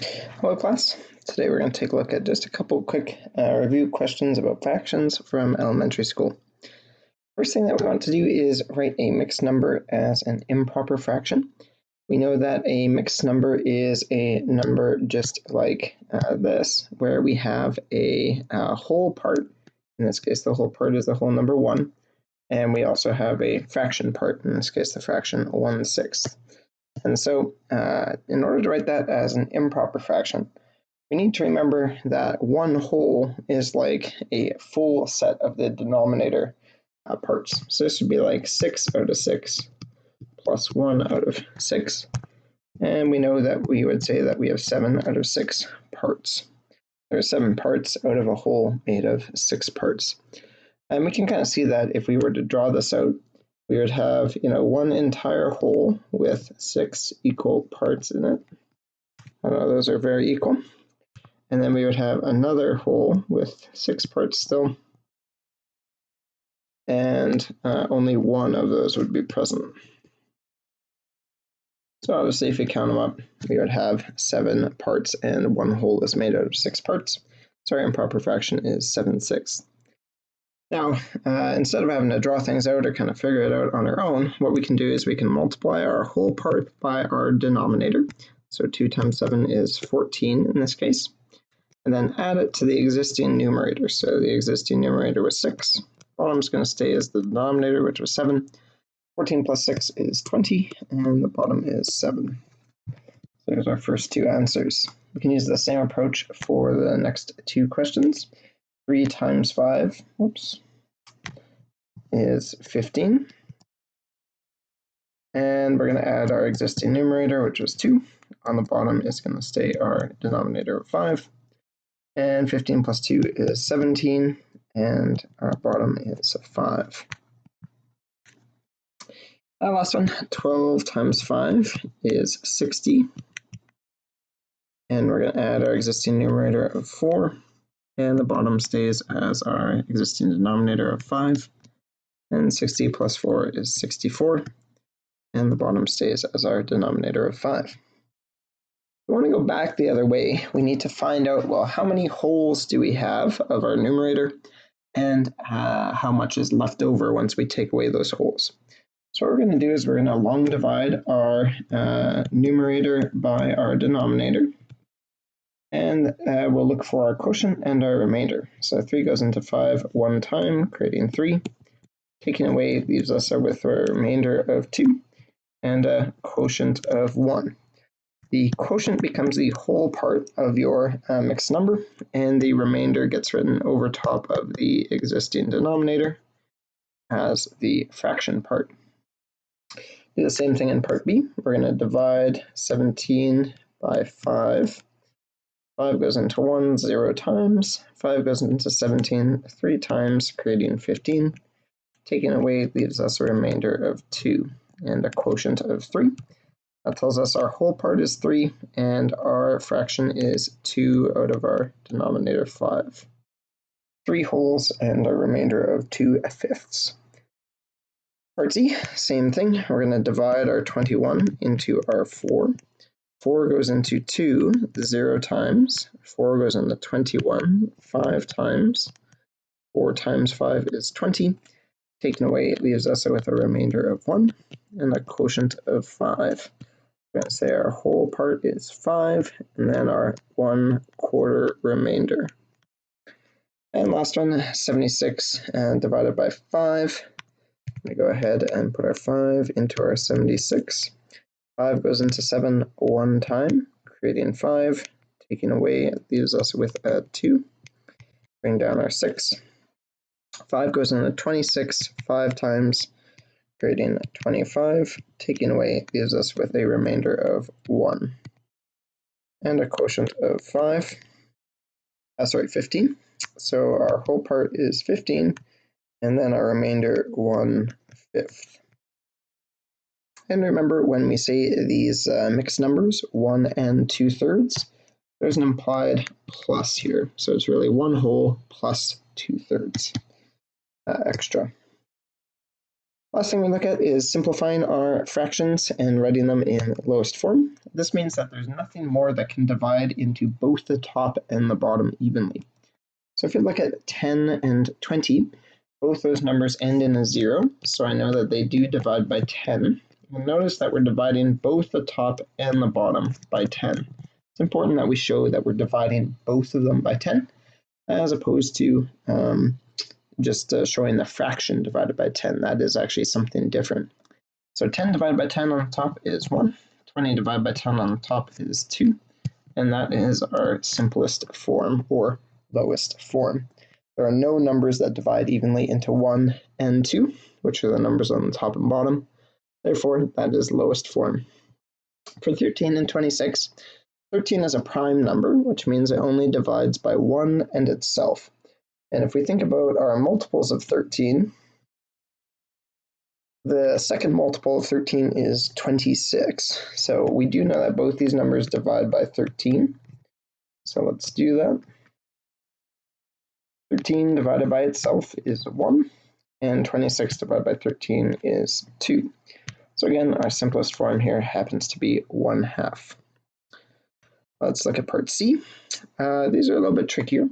Hello class, today we're going to take a look at just a couple quick review questions about fractions from elementary school. First thing that we want to do is write a mixed number as an improper fraction. We know that a mixed number is a number just like this, where we have a whole part. In this case, the whole part is the whole number 1, and we also have a fraction part, in this case the fraction 1/6. And so in order to write that as an improper fraction, we need to remember that one whole is like a full set of the denominator parts. So this would be like 6 out of 6 plus 1 out of 6. And we know that we would say that we have 7 out of 6 parts. There are 7 parts out of a whole made of 6 parts. And we can kind of see that if we were to draw this out, we would have, one entire whole with 6 equal parts in it. Those are very equal. And then we would have another whole with 6 parts still. And only one of those would be present. So obviously if we count them up, we would have 7 parts and one whole is made out of 6 parts. So our improper fraction is 7/6. Now, instead of having to draw things out or kind of figure it out on our own, what we can do is we can multiply our whole part by our denominator. So 2 times 7 is 14 in this case. And then add it to the existing numerator. So the existing numerator was 6. Bottom's going to stay as the denominator, which was 7. 14 plus 6 is 20, and the bottom is 7. So there's our first two answers. We can use the same approach for the next two questions. 3 times 5, is 15. And we're going to add our existing numerator, which was 2. On the bottom is going to stay our denominator of 5. And 15 plus 2 is 17, and our bottom is 5. Last one, 12 times 5 is 60. And we're going to add our existing numerator of 4. And the bottom stays as our existing denominator of 5. And 60 plus 4 is 64. And the bottom stays as our denominator of 5. If we want to go back the other way, we need to find out, well, how many wholes do we have of our numerator, and how much is left over once we take away those wholes. So what we're going to do is we're going to long divide our numerator by our denominator. And we'll look for our quotient and our remainder. So 3 goes into 5 one time, creating 3. Taking away leaves us with a remainder of 2 and a quotient of 1. The quotient becomes the whole part of your mixed number, and the remainder gets written over top of the existing denominator as the fraction part. Do the same thing in part B. We're going to divide 17 by 5. 5 goes into 1 0 times. 5 goes into 17 3 times, creating 15. Taking away leaves us a remainder of 2 and a quotient of 3. That tells us our whole part is 3 and our fraction is 2 out of our denominator 5. 3 wholes and a remainder of 2/5. Part C, same thing. We're going to divide our 21 into our 4. 4 goes into 2 0 times. 4 goes into 21 5 times. 4 times 5 is 20. Taken away, it leaves us with a remainder of 1 and a quotient of 5. We're going to say our whole part is 5, and then our 1/4 remainder. And last one, 76 divided by 5. We go ahead and put our 5 into our 76. 5 goes into 7 one time, creating 5. Taking away, it leaves us with a 2. Bring down our 6. 5 goes into 26 5 times, creating 25. Taking away, it leaves us with a remainder of 1. And a quotient of 15. So our whole part is 15, and then our remainder 1/5. And remember, when we say these mixed numbers, 1 and 2/3, there's an implied plus here. So it's really 1 whole plus 2/3 extra. Last thing we look at is simplifying our fractions and writing them in lowest form. This means that there's nothing more that can divide into both the top and the bottom evenly. So if you look at 10 and 20, both those numbers end in a 0, so I know that they do divide by 10. You'll notice that we're dividing both the top and the bottom by 10. It's important that we show that we're dividing both of them by 10, as opposed to just showing the fraction divided by 10. That is actually something different. So 10 divided by 10 on the top is 1, 20 divided by 10 on the top is 2, and that is our simplest form, or lowest form. There are no numbers that divide evenly into 1 and 2, which are the numbers on the top and bottom. Therefore, that is lowest form. For 13 and 26, 13 is a prime number, which means it only divides by 1 and itself. And if we think about our multiples of 13, the second multiple of 13 is 26. So we do know that both these numbers divide by 13. So let's do that. 13 divided by itself is 1, and 26 divided by 13 is 2. So again, our simplest form here happens to be 1/2. Let's look at part C. These are a little bit trickier.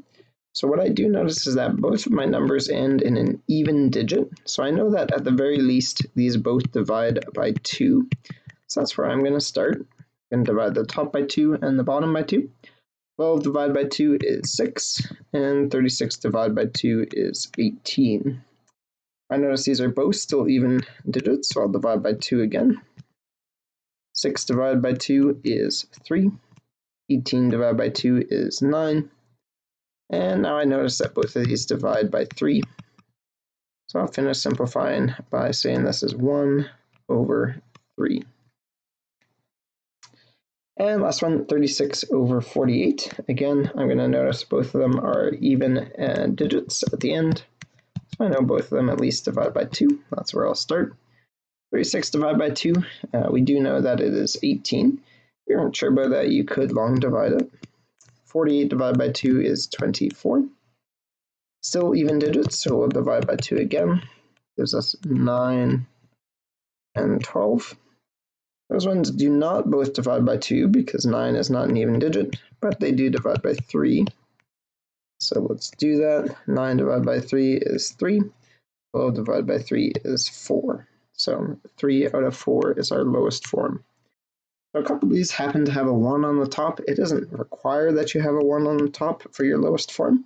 So what I do notice is that both of my numbers end in an even digit. So I know that at the very least, these both divide by 2. So that's where I'm going to start. I'm going to divide the top by 2 and the bottom by 2. 12 divided by 2 is 6, and 36 divided by 2 is 18. I notice these are both still even digits, so I'll divide by 2 again. 6 divided by 2 is 3. 18 divided by 2 is 9. And now I notice that both of these divide by 3. So I'll finish simplifying by saying this is 1/3. And last one, 36 over 48. Again, I'm going to notice both of them are even digits at the end. So I know both of them at least divide by 2. That's where I'll start. 36 divided by 2, we do know that it is 18. If you aren't sure about that, you could long divide it. 48 divided by 2 is 24. Still even digits, so we'll divide by 2 again. Gives us 9 and 12. Those ones do not both divide by 2 because 9 is not an even digit, but they do divide by 3. So let's do that. 9 divided by 3 is 3. 12 divided by 3 is 4. So 3 out of 4 is our lowest form. So a couple of these happen to have a 1 on the top. It doesn't require that you have a 1 on the top for your lowest form.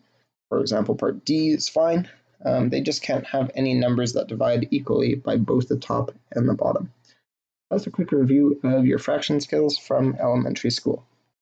For example, part D is fine. They just can't have any numbers that divide equally by both the top and the bottom. That's a quick review of your fraction skills from elementary school.